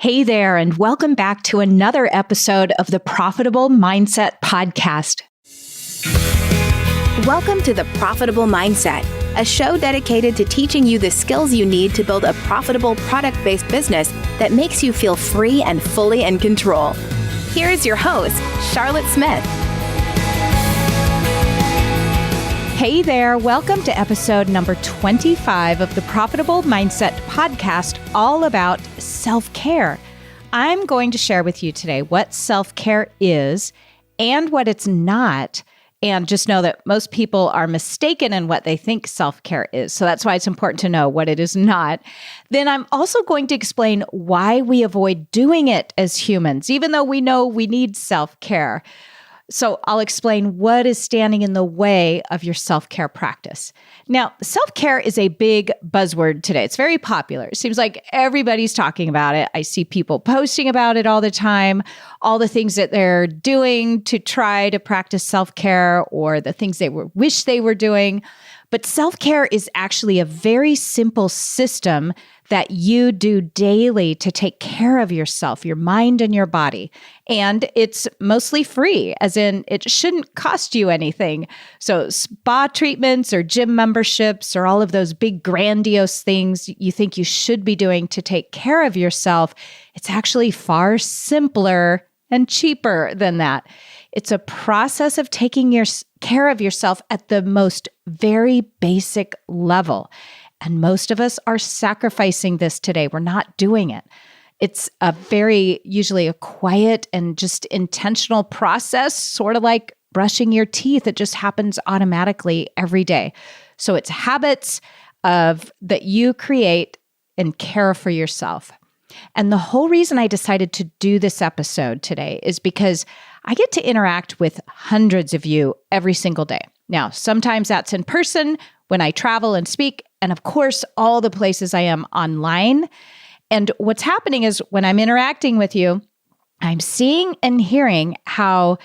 Hey there, and welcome back to another episode of the Profitable Mindset Podcast. Welcome to the Profitable Mindset, a show dedicated to teaching you the skills you need to build a profitable product-based business that makes you feel free and fully in control. Here is your host, Charlotte Smith. Hey there, welcome to episode number 25 of the Profitable Mindset Podcast, all about self-care. I'm going to share with you today what self-care is and what it's not. And just know that most people are mistaken in what they think self-care is. So that's why it's important to know what it is not. Then I'm also going to explain why we avoid doing it as humans, even though we know we need self-care. So I'll explain what is standing in the way of your self-care practice. Now, self-care is a big buzzword today. It's very popular. It seems like everybody's talking about it. I see people posting about it all the time, all the things that they're doing to try to practice self-care or the things they wish they were doing. But self-care is actually a very simple system that you do daily to take care of yourself, your mind and your body. And it's mostly free, as in it shouldn't cost you anything. So spa treatments or gym memberships or all of those big grandiose things you think you should be doing to take care of yourself, it's actually far simpler and cheaper than that. It's a process of taking care of yourself at the most very basic level. And most of us are sacrificing this today. We're not doing it. It's usually a quiet and just intentional process, sort of like brushing your teeth. It just happens automatically every day. So it's habits that you create and care for yourself. And the whole reason I decided to do this episode today is because I get to interact with hundreds of you every single day. Now, sometimes that's in person when I travel and speak, and of course, all the places I am online. And what's happening is when I'm interacting with you, I'm seeing and hearing how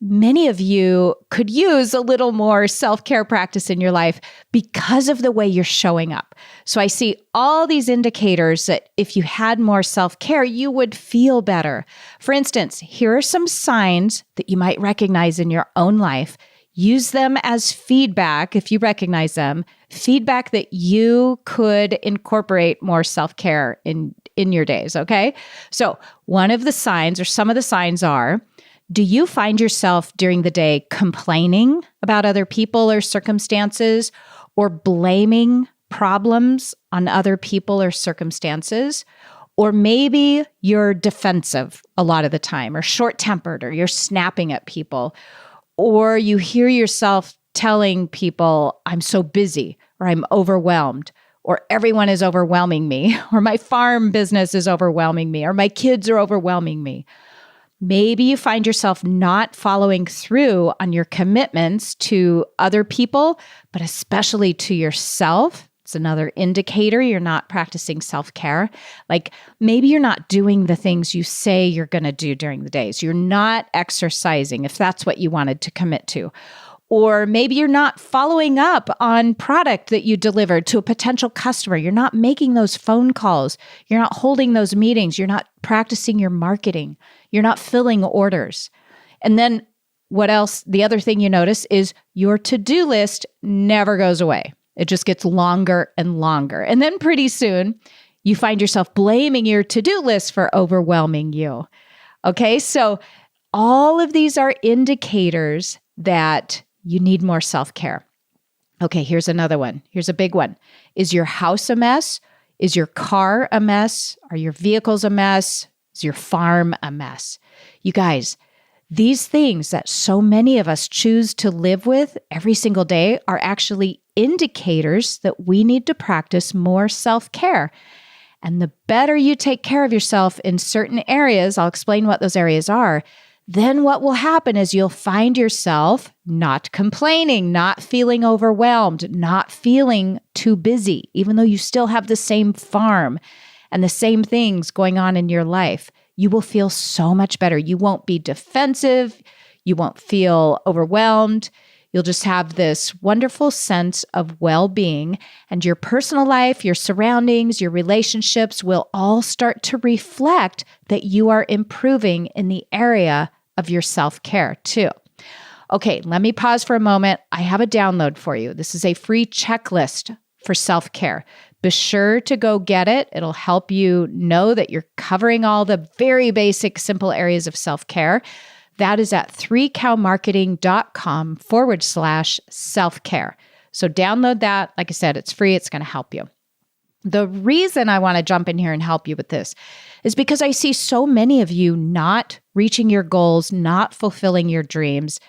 many of you could use a little more self-care practice in your life because of the way you're showing up. So I see all these indicators that if you had more self-care, you would feel better. For instance, here are some signs that you might recognize in your own life. Use them as feedback, if you recognize them, feedback that you could incorporate more self-care in your days, okay? So one of the signs, or some of the signs are, do you find yourself during the day complaining about other people or circumstances, or blaming problems on other people or circumstances? Or maybe you're defensive a lot of the time, or short-tempered, or you're snapping at people. Or you hear yourself telling people, I'm so busy, or I'm overwhelmed, or everyone is overwhelming me, or my farm business is overwhelming me, or my kids are overwhelming me. Maybe you find yourself not following through on your commitments to other people, but especially to yourself. It's another indicator you're not practicing self-care. Like maybe you're not doing the things you say you're going to do during the days. You're not exercising if that's what you wanted to commit to. Or maybe you're not following up on product that you delivered to a potential customer. You're not making those phone calls. You're not holding those meetings. You're not practicing your marketing. You're not filling orders. And then what else? The other thing you notice is your to-do list never goes away. It just gets longer and longer. And then pretty soon, you find yourself blaming your to-do list for overwhelming you. Okay, so all of these are indicators that you need more self-care. Okay, here's another one. Here's a big one. Is your house a mess? Is your car a mess? Are your vehicles a mess? Is your farm a mess? You guys, these things that so many of us choose to live with every single day are actually indicators that we need to practice more self-care. And the better you take care of yourself in certain areas, I'll explain what those areas are, then what will happen is you'll find yourself not complaining, not feeling overwhelmed, not feeling too busy, even though you still have the same farm and the same things going on in your life. You will feel so much better. You won't be defensive. You won't feel overwhelmed. You'll just have this wonderful sense of well-being, and your personal life, your surroundings, your relationships will all start to reflect that you are improving in the area of your self-care too. Okay, let me pause for a moment. I have a download for you. This is a free checklist for self-care. Be sure to go get it. It'll help you know that you're covering all the very basic, simple areas of self-care. That is at 3cowmarketing.com/self-care. So download that. Like I said, it's free. It's going to help you. The reason I want to jump in here and help you with this is because I see so many of you not reaching your goals, not fulfilling your dreams,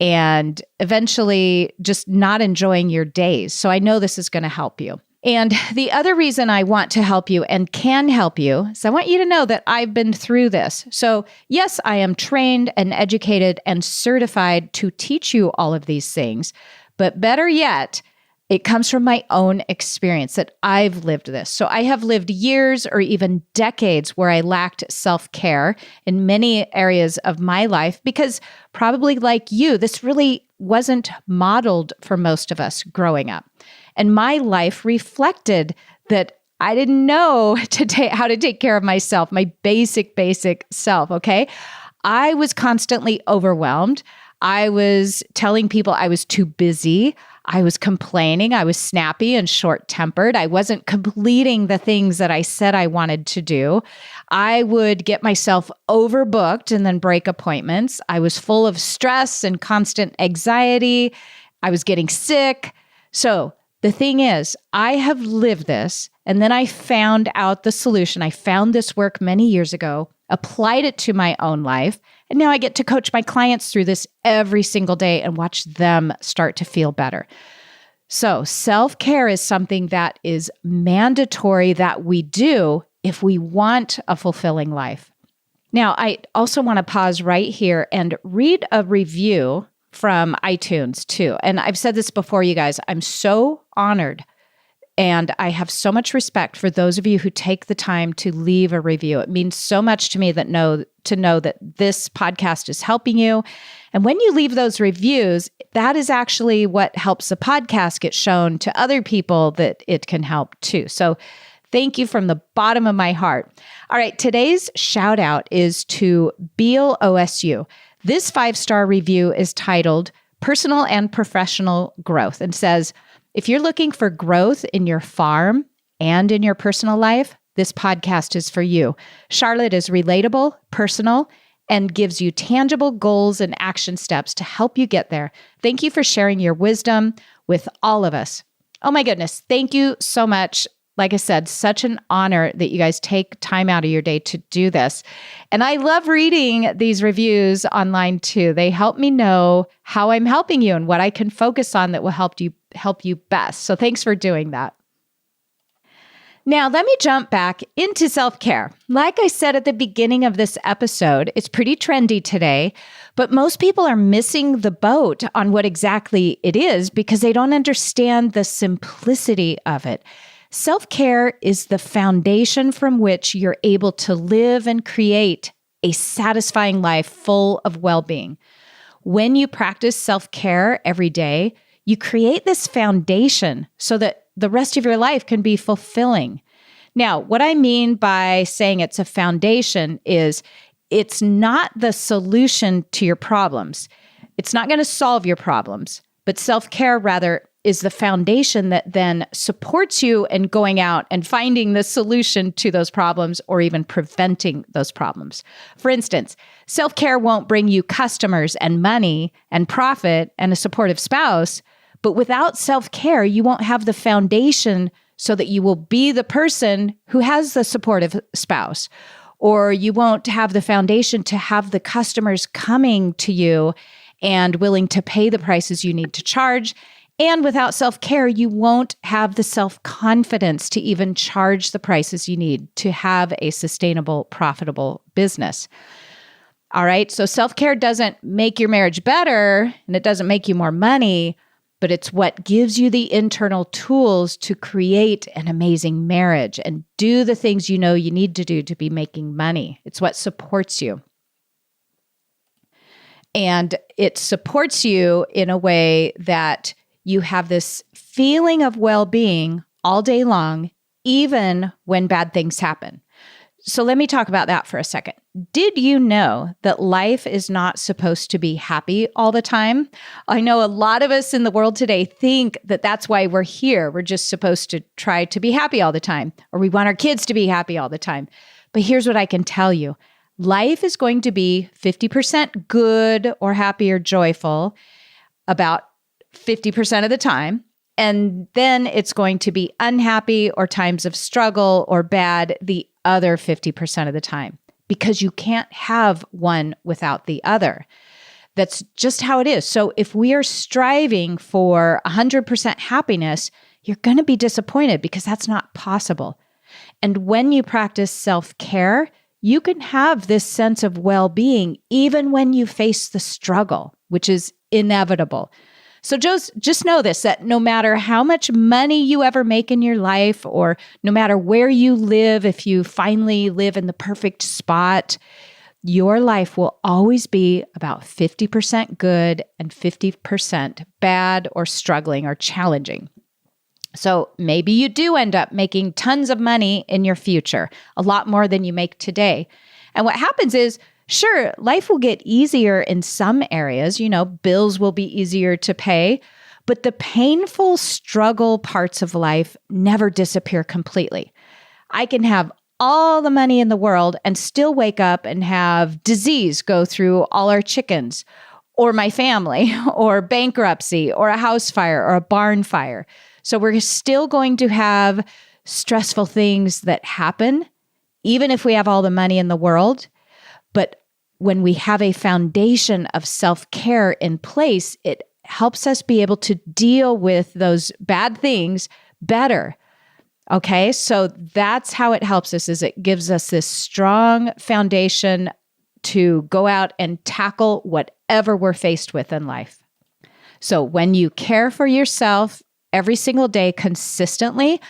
and eventually just not enjoying your days. So I know this is going to help you. And the other reason I want to help you and can help you is I want you to know that I've been through this. So yes, I am trained and educated and certified to teach you all of these things. But better yet, it comes from my own experience that I've lived this. So I have lived years or even decades where I lacked self-care in many areas of my life because probably like you, this really wasn't modeled for most of us growing up. And my life reflected that I didn't know how to take care of myself, my basic self, okay? I was constantly overwhelmed. I was telling people I was too busy. I was complaining. I was snappy and short-tempered. I wasn't completing the things that I said I wanted to do. I would get myself overbooked and then break appointments. I was full of stress and constant anxiety. I was getting sick. So the thing is, I have lived this, and then I found out the solution. I found this work many years ago, applied it to my own life, and now I get to coach my clients through this every single day and watch them start to feel better. So self-care is something that is mandatory that we do if we want a fulfilling life. Now, I also want to pause right here and read a review from iTunes too. And I've said this before, you guys, I'm so honored and I have so much respect for those of you who take the time to leave a review. It means so much to me to know that this podcast is helping you. And when you leave those reviews, that is actually what helps the podcast get shown to other people that it can help too. So thank you from the bottom of my heart. All right, today's shout out is to Beal OSU. This 5-star review is titled Personal and Professional Growth and says, if you're looking for growth in your farm and in your personal life, this podcast is for you. Charlotte is relatable, personal, and gives you tangible goals and action steps to help you get there. Thank you for sharing your wisdom with all of us. Oh my goodness. Thank you so much. Like I said, such an honor that you guys take time out of your day to do this. And I love reading these reviews online too. They help me know how I'm helping you and what I can focus on that will help you best. So thanks for doing that. Now, let me jump back into self-care. Like I said at the beginning of this episode, it's pretty trendy today, but most people are missing the boat on what exactly it is because they don't understand the simplicity of it. Self-care is the foundation from which you're able to live and create a satisfying life full of well-being. When you practice self-care every day, you create this foundation so that the rest of your life can be fulfilling. Now, what I mean by saying it's a foundation is it's not the solution to your problems. It's not going to solve your problems, but self-care rather is the foundation that then supports you in going out and finding the solution to those problems or even preventing those problems. For instance, self-care won't bring you customers and money and profit and a supportive spouse, but without self-care, you won't have the foundation so that you will be the person who has the supportive spouse, or you won't have the foundation to have the customers coming to you and willing to pay the prices you need to charge. And without self-care, you won't have the self-confidence to even charge the prices you need to have a sustainable, profitable business. All right, so self-care doesn't make your marriage better and it doesn't make you more money, but it's what gives you the internal tools to create an amazing marriage and do the things you know you need to do to be making money. It's what supports you. And it supports you in a way that you have this feeling of well-being all day long, even when bad things happen. So let me talk about that for a second. Did you know that life is not supposed to be happy all the time? I know a lot of us in the world today think that that's why we're here. We're just supposed to try to be happy all the time, or we want our kids to be happy all the time. But here's what I can tell you. Life is going to be 50% good or happy or joyful about 50% of the time. And then it's going to be unhappy or times of struggle or bad the other 50% of the time, because you can't have one without the other. That's just how it is. So if we are striving for 100% happiness, you're going to be disappointed because that's not possible. And when you practice self-care, you can have this sense of well-being even when you face the struggle, which is inevitable. So just know this, that no matter how much money you ever make in your life, or no matter where you live, if you finally live in the perfect spot, your life will always be about 50% good and 50% bad or struggling or challenging. So maybe you do end up making tons of money in your future, a lot more than you make today. And what happens is, sure, life will get easier in some areas, bills will be easier to pay, but the painful struggle parts of life never disappear completely. I can have all the money in the world and still wake up and have disease go through all our chickens, or my family, or bankruptcy, or a house fire, or a barn fire. So we're still going to have stressful things that happen, even if we have all the money in the world. But when we have a foundation of self-care in place, it helps us be able to deal with those bad things better. Okay, so that's how it helps us, is it gives us this strong foundation to go out and tackle whatever we're faced with in life. So when you care for yourself every single day consistently,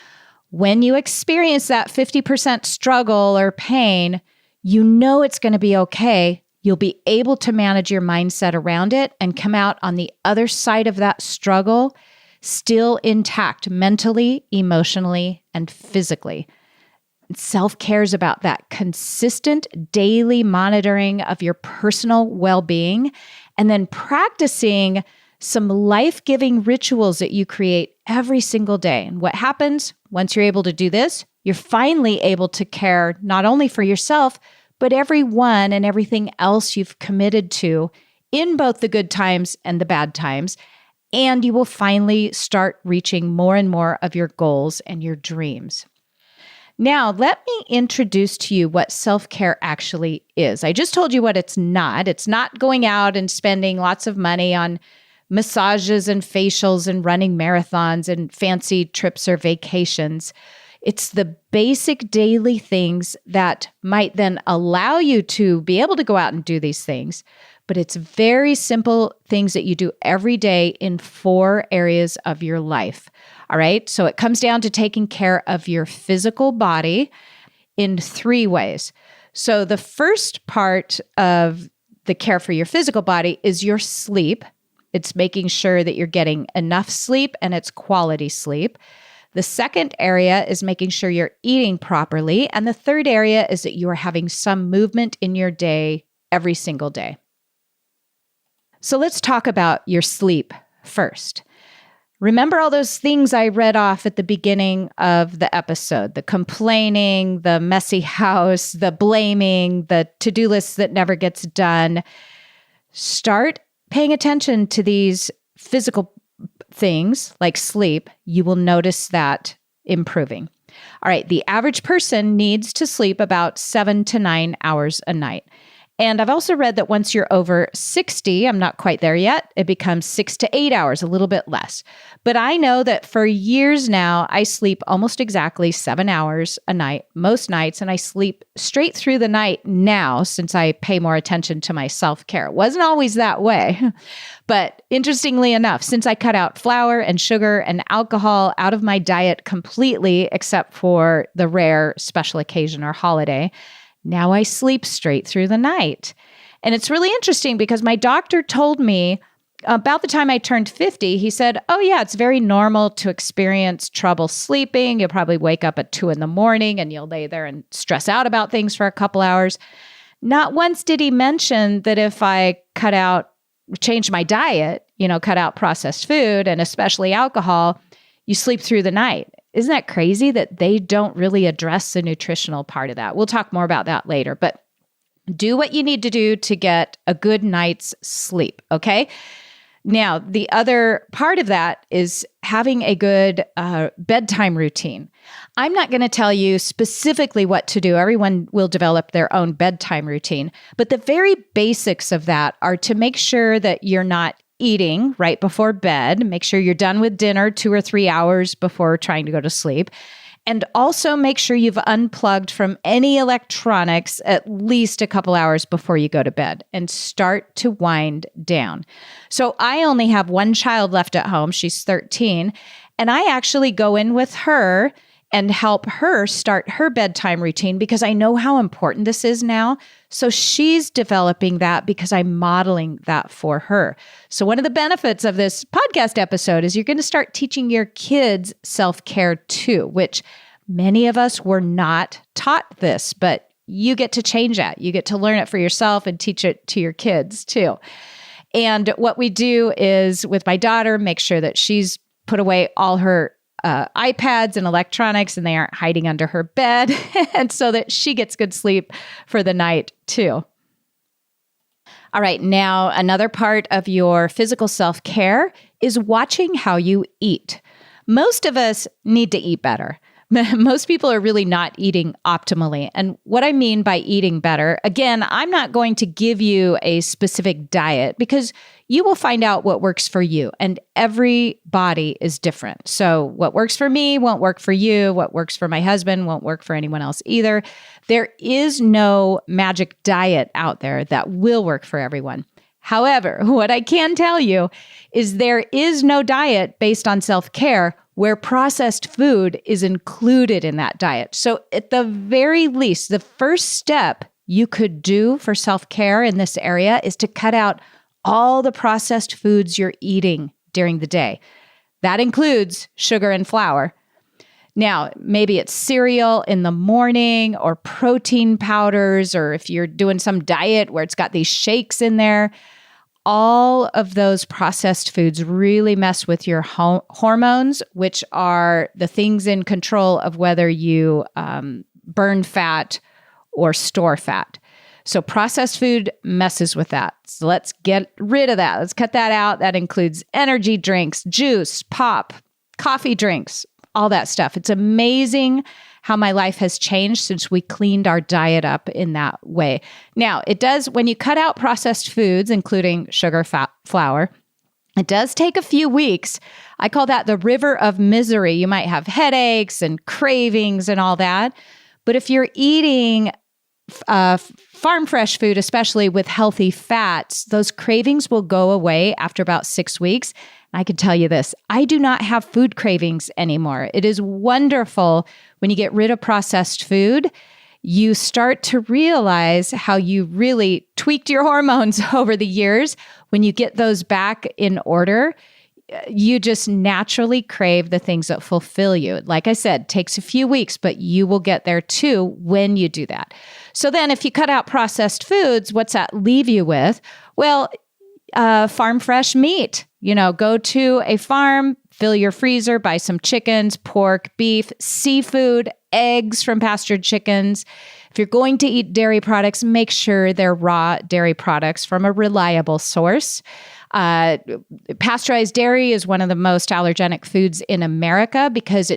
when you experience that 50% struggle or pain, you know it's going to be okay. You'll be able to manage your mindset around it and come out on the other side of that struggle still intact mentally, emotionally, and physically. Self-care is about that consistent daily monitoring of your personal well-being, and then practicing some life-giving rituals that you create every single day. And what happens once you're able to do this? You're finally able to care not only for yourself, but everyone and everything else you've committed to in both the good times and the bad times. And you will finally start reaching more and more of your goals and your dreams. Now, let me introduce to you what self-care actually is. I just told you what it's not. It's not going out and spending lots of money on massages and facials and running marathons and fancy trips or vacations. It's the basic daily things that might then allow you to be able to go out and do these things. But it's very simple things that you do every day in 4 areas of your life. All right. So it comes down to taking care of your physical body in 3 ways. So the first part of the care for your physical body is your sleep. It's making sure that you're getting enough sleep and it's quality sleep. The second area is making sure you're eating properly. And the third area is that you are having some movement in your day every single day. So let's talk about your sleep first. Remember all those things I read off at the beginning of the episode, the complaining, the messy house, the blaming, the to-do list that never gets done. Start paying attention to these physical things like sleep. You will notice that improving. All right, the average person needs to sleep about 7 to 9 hours a night. And I've also read that once you're over 60, I'm not quite there yet, it becomes 6 to 8 hours, a little bit less. But I know that for years now, I sleep almost exactly 7 hours a night, most nights, and I sleep straight through the night now since I pay more attention to my self-care. It wasn't always that way. But interestingly enough, since I cut out flour and sugar and alcohol out of my diet completely, except for the rare special occasion or holiday, now I sleep straight through the night. And it's really interesting because my doctor told me about the time I turned 50, he said, oh yeah, it's very normal to experience trouble sleeping. You'll probably wake up at 2 a.m. and you'll lay there and stress out about things for a couple hours. Not once did he mention that if I change my diet, cut out processed food and especially alcohol, you sleep through the night. Isn't that crazy that they don't really address the nutritional part of that? We'll talk more about that later, but do what you need to do to get a good night's sleep, okay? Now, the other part of that is having a good bedtime routine. I'm not going to tell you specifically what to do. Everyone will develop their own bedtime routine. But the very basics of that are to make sure that you're not eating right before bed. Make sure you're done with dinner 2 or 3 hours before trying to go to sleep. And also make sure you've unplugged from any electronics at least a couple hours before you go to bed and start to wind down. So I only have one child left at home. She's 13. And I actually go in with her and help her start her bedtime routine because I know how important this is now. So she's developing that because I'm modeling that for her. So one of the benefits of this podcast episode is you're going to start teaching your kids self-care too, which many of us were not taught this, but you get to change that. You get to learn it for yourself and teach it to your kids too. And what we do is with my daughter, make sure that she's put away all her iPads and electronics and they aren't hiding under her bed and so that she gets good sleep for the night too. All right, now another part of your physical self-care is watching how you eat. Most of us need to eat better. Most people are really not eating optimally. And what I mean by eating better, again, I'm not going to give you a specific diet because you will find out what works for you. And every body is different. So what works for me won't work for you. What works for my husband won't work for anyone else either. There is no magic diet out there that will work for everyone. However, what I can tell you is there is no diet based on self-care where processed food is included in that diet. So at the very least, the first step you could do for self-care in this area is to cut out all the processed foods you're eating during the day. That includes sugar and flour. Now, maybe it's cereal in the morning or protein powders, or if you're doing some diet where it's got these shakes in there. All of those processed foods really mess with your hormones, which are the things in control of whether you burn fat or store fat. So processed food messes with that. So let's get rid of that. Let's cut that out. That includes energy drinks, juice, pop, coffee drinks, all that stuff. It's amazing how my life has changed since we cleaned our diet up in that way. Now, it does, when you cut out processed foods, including sugar, fat, flour, it does take a few weeks. I call that the river of misery. You might have headaches and cravings and all that. But if you're eating farm fresh food, especially with healthy fats, those cravings will go away after about 6 weeks. And I can tell you this, I do not have food cravings anymore. It is wonderful when you get rid of processed food. You start to realize how you really tweaked your hormones over the years. When you get those back in order, you just naturally crave the things that fulfill you. Like I said, it takes a few weeks, but you will get there too when you do that. So then if you cut out processed foods, what's that leave you with? Well, farm fresh meat. Go to a farm, fill your freezer, buy some chickens, pork, beef, seafood, eggs from pastured chickens. If you're going to eat dairy products, make sure they're raw dairy products from a reliable source. Pasteurized dairy is one of the most allergenic foods in America because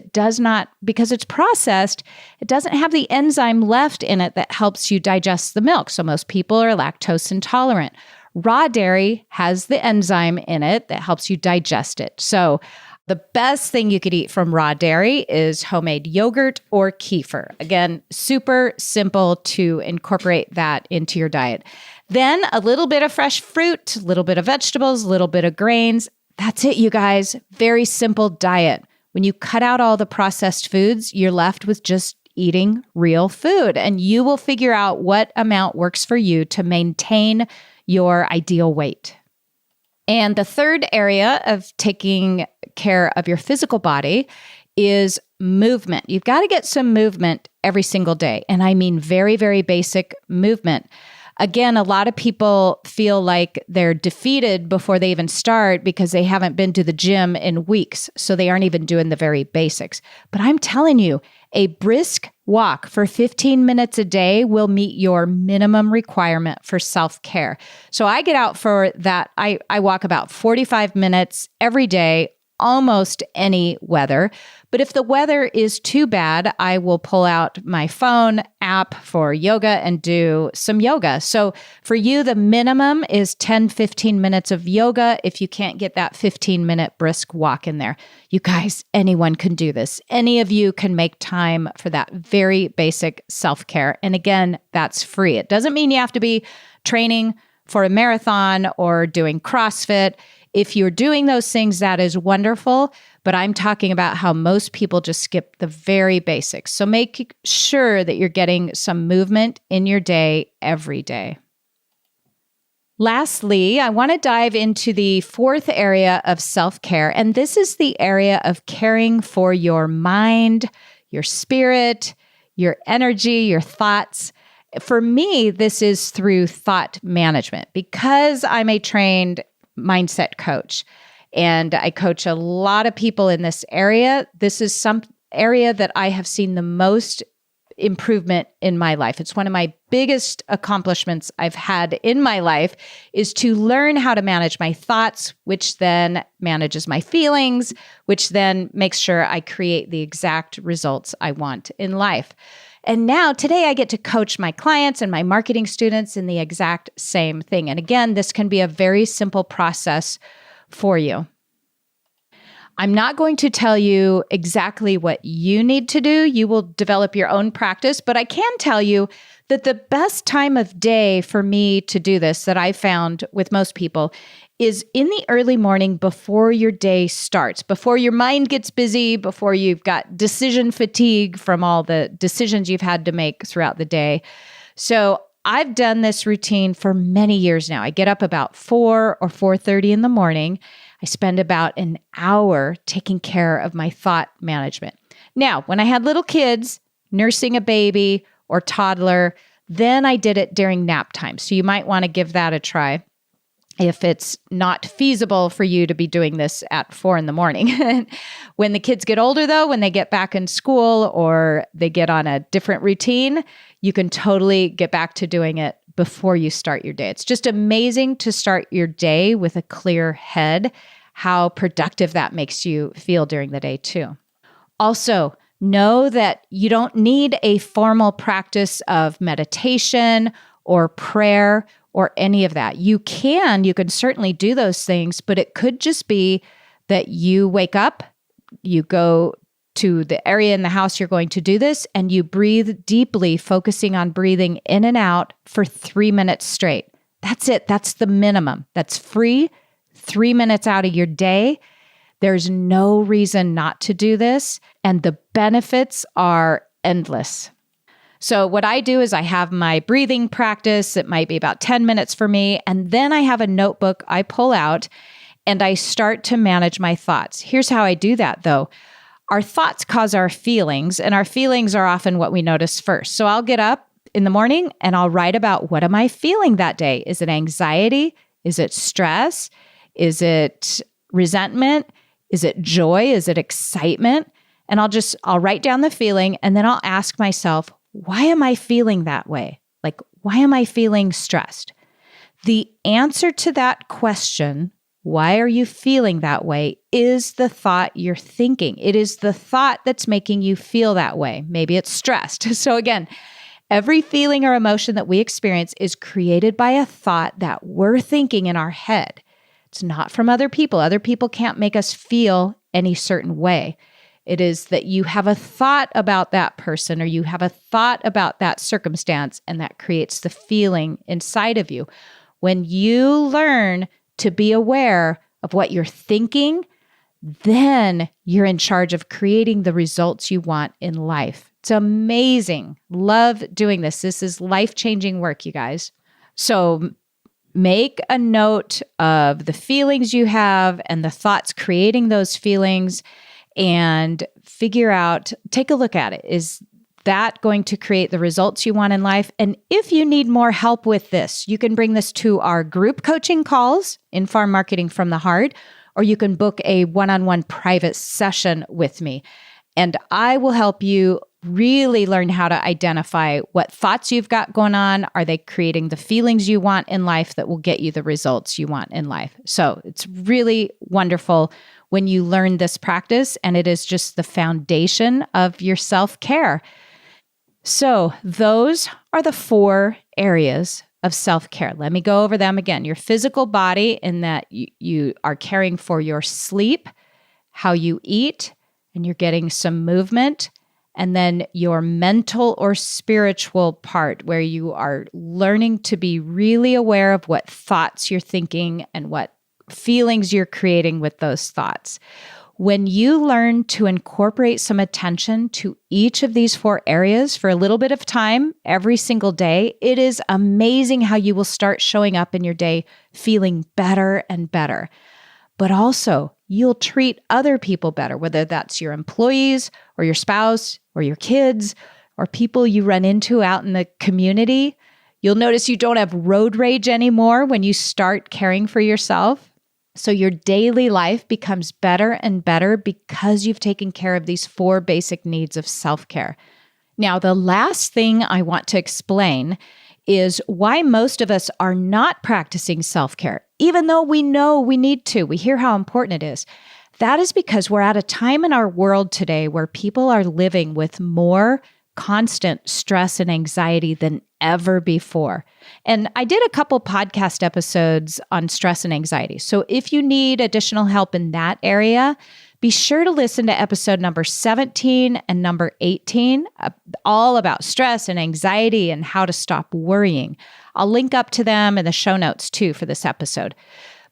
because it's processed, it doesn't have the enzyme left in it that helps you digest the milk. So most people are lactose intolerant. Raw dairy has the enzyme in it that helps you digest it. So the best thing you could eat from raw dairy is homemade yogurt or kefir. Again, super simple to incorporate that into your diet. Then a little bit of fresh fruit, a little bit of vegetables, a little bit of grains. That's it, you guys. Very simple diet. When you cut out all the processed foods, you're left with just eating real food, and you will figure out what amount works for you to maintain your ideal weight. And the third area of taking care of your physical body is movement. You've got to get some movement every single day. And I mean very, very basic movement. Again, a lot of people feel like they're defeated before they even start because they haven't been to the gym in weeks. So they aren't even doing the very basics. But I'm telling you, a brisk walk for 15 minutes a day will meet your minimum requirement for self-care. So I get out for that. I walk about 45 minutes every day, almost any weather. But if the weather is too bad, I will pull out my phone app for yoga and do some yoga. So for you, the minimum is 10, 15 minutes of yoga if you can't get that 15-minute brisk walk in there. You guys, anyone can do this. Any of you can make time for that very basic self-care. And again, that's free. It doesn't mean you have to be training for a marathon or doing CrossFit. If you're doing those things, that is wonderful, but I'm talking about how most people just skip the very basics. So make sure that you're getting some movement in your day every day. Lastly, I want to dive into the fourth area of self-care, and this is the area of caring for your mind, your spirit, your energy, your thoughts. For me, this is through thought management because I'm a trained mindset coach. And I coach a lot of people in this area. This is some area that I have seen the most improvement in my life. It's one of my biggest accomplishments I've had in my life is to learn how to manage my thoughts, which then manages my feelings, which then makes sure I create the exact results I want in life. And now today I get to coach my clients and my marketing students in the exact same thing. And again, this can be a very simple process for you. I'm not going to tell you exactly what you need to do. You will develop your own practice, but I can tell you that the best time of day for me to do this that I found with most people is in the early morning before your day starts, before your mind gets busy, before you've got decision fatigue from all the decisions you've had to make throughout the day. So I've done this routine for many years now. I get up about 4 or 4:30 in the morning. I spend about an hour taking care of my thought management. Now, when I had little kids, nursing a baby or toddler, then I did it during nap time. So you might want to give that a try if it's not feasible for you to be doing this at 4 in the morning. When the kids get older, though, when they get back in school or they get on a different routine, you can totally get back to doing it before you start your day. It's just amazing to start your day with a clear head, how productive that makes you feel during the day, too. Also, know that you don't need a formal practice of meditation or prayer or any of that. You can certainly do those things, but it could just be that you wake up, you go to the area in the house you're going to do this, and you breathe deeply, focusing on breathing in and out for 3 minutes straight. That's it. That's the minimum. That's free, 3 minutes out of your day. There's no reason not to do this, and the benefits are endless. So what I do is I have my breathing practice. It might be about 10 minutes for me. And then I have a notebook I pull out and I start to manage my thoughts. Here's how I do that, though. Our thoughts cause our feelings, and our feelings are often what we notice first. So I'll get up in the morning and I'll write about what am I feeling that day? Is it anxiety? Is it stress? Is it resentment? Is it joy? Is it excitement? And I'll write down the feeling, and then I'll ask myself, why am I feeling that way? Like, why am I feeling stressed? The answer to that question, why are you feeling that way, is the thought you're thinking. It is the thought that's making you feel that way. Maybe it's stressed. So again, every feeling or emotion that we experience is created by a thought that we're thinking in our head. It's not from other people. Other people can't make us feel any certain way. It is that you have a thought about that person or you have a thought about that circumstance, and that creates the feeling inside of you. When you learn to be aware of what you're thinking, then you're in charge of creating the results you want in life. It's amazing. Love doing this. This is life-changing work, you guys. So make a note of the feelings you have and the thoughts creating those feelings and figure out, take a look at it. Is that going to create the results you want in life? And if you need more help with this, you can bring this to our group coaching calls in Farm Marketing from the Heart, or you can book a one-on-one private session with me. And I will help you really learn how to identify what thoughts you've got going on. Are they creating the feelings you want in life that will get you the results you want in life? So it's really wonderful when you learn this practice, and it is just the foundation of your self-care. So those are the 4 areas of self-care. Let me go over them again. Your physical body, in that you are caring for your sleep, how you eat, and you're getting some movement. And then your mental or spiritual part, where you are learning to be really aware of what thoughts you're thinking and what feelings you're creating with those thoughts. When you learn to incorporate some attention to each of these 4 areas for a little bit of time every single day, it is amazing how you will start showing up in your day feeling better and better. But also, you'll treat other people better, whether that's your employees or your spouse or your kids or people you run into out in the community. You'll notice you don't have road rage anymore when you start caring for yourself. So your daily life becomes better and better because you've taken care of these 4 basic needs of self-care. Now, the last thing I want to explain is why most of us are not practicing self-care, even though we know we need to. We hear how important it is. That is because we're at a time in our world today where people are living with more constant stress and anxiety than ever before. And I did a couple podcast episodes on stress and anxiety. So if you need additional help in that area, be sure to listen to episode number 17 and number 18, all about stress and anxiety and how to stop worrying. I'll link up to them in the show notes too for this episode.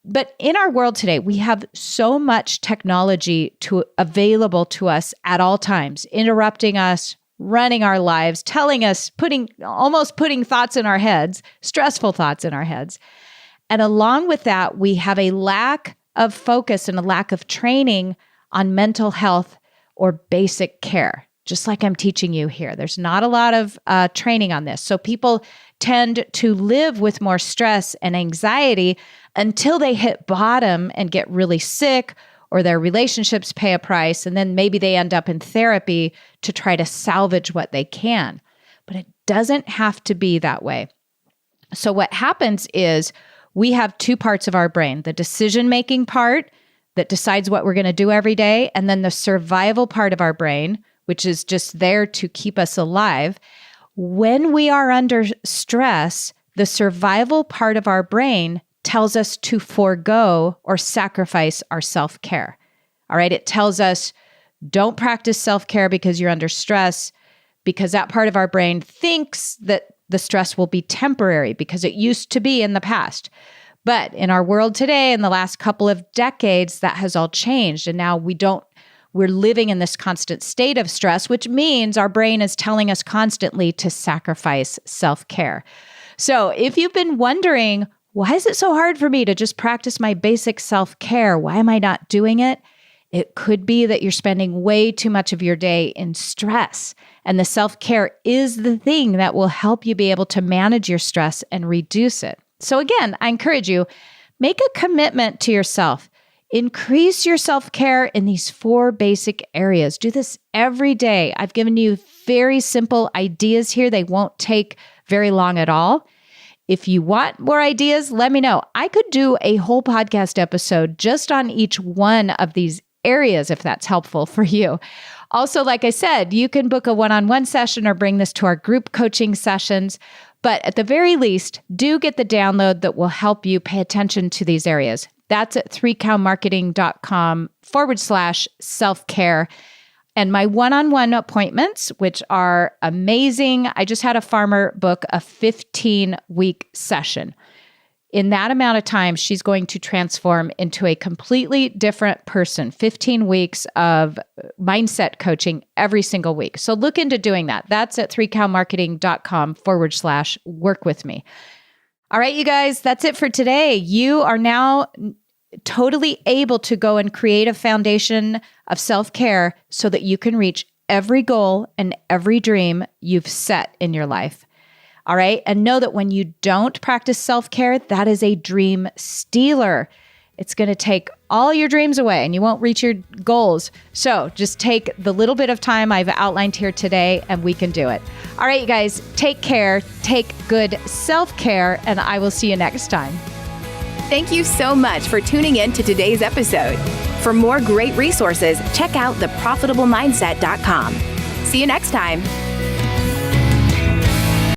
But in our world today, we have so much technology available to us at all times, interrupting us, running our lives, telling us, almost putting thoughts in our heads, stressful thoughts in our heads. And along with that, we have a lack of focus and a lack of training on mental health or basic care, just like I'm teaching you here. There's not a lot of training on this. So people tend to live with more stress and anxiety until they hit bottom and get really sick, or their relationships pay a price, and then maybe they end up in therapy to try to salvage what they can. But it doesn't have to be that way. So what happens is we have 2 parts of our brain, the decision-making part that decides what we're going to do every day, and then the survival part of our brain, which is just there to keep us alive. When we are under stress, the survival part of our brain tells us to forego or sacrifice our self-care. All right. It tells us don't practice self-care because you're under stress, because that part of our brain thinks that the stress will be temporary because it used to be in the past. But in our world today, in the last couple of decades, that has all changed. And now we're living in this constant state of stress, which means our brain is telling us constantly to sacrifice self-care. So if you've been wondering, why is it so hard for me to just practice my basic self-care? Why am I not doing it? It could be that you're spending way too much of your day in stress, and the self-care is the thing that will help you be able to manage your stress and reduce it. So again, I encourage you, make a commitment to yourself. Increase your self-care in these 4 basic areas. Do this every day. I've given you very simple ideas here. They won't take very long at all. If you want more ideas, let me know. I could do a whole podcast episode just on each one of these areas if that's helpful for you. Also, like I said, you can book a one-on-one session or bring this to our group coaching sessions. But at the very least, do get the download that will help you pay attention to these areas. That's at 3cowmarketing.com/self-care. And my one-on-one appointments, which are amazing. I just had a farmer book a 15-week session. in that amount of time, she's going to transform into a completely different person. 15 weeks of mindset coaching every single week. So look into doing that. That's at 3cowmarketing.com/work with me. All right, you guys, that's it for today. You are now totally able to go and create a foundation of self-care so that you can reach every goal and every dream you've set in your life. All right. And know that when you don't practice self-care, that is a dream stealer. It's going to take all your dreams away and you won't reach your goals. So just take the little bit of time I've outlined here today and we can do it. All right, you guys, take care, take good self-care, and I will see you next time. Thank you so much for tuning in to today's episode. For more great resources, check out theprofitablemindset.com. See you next time.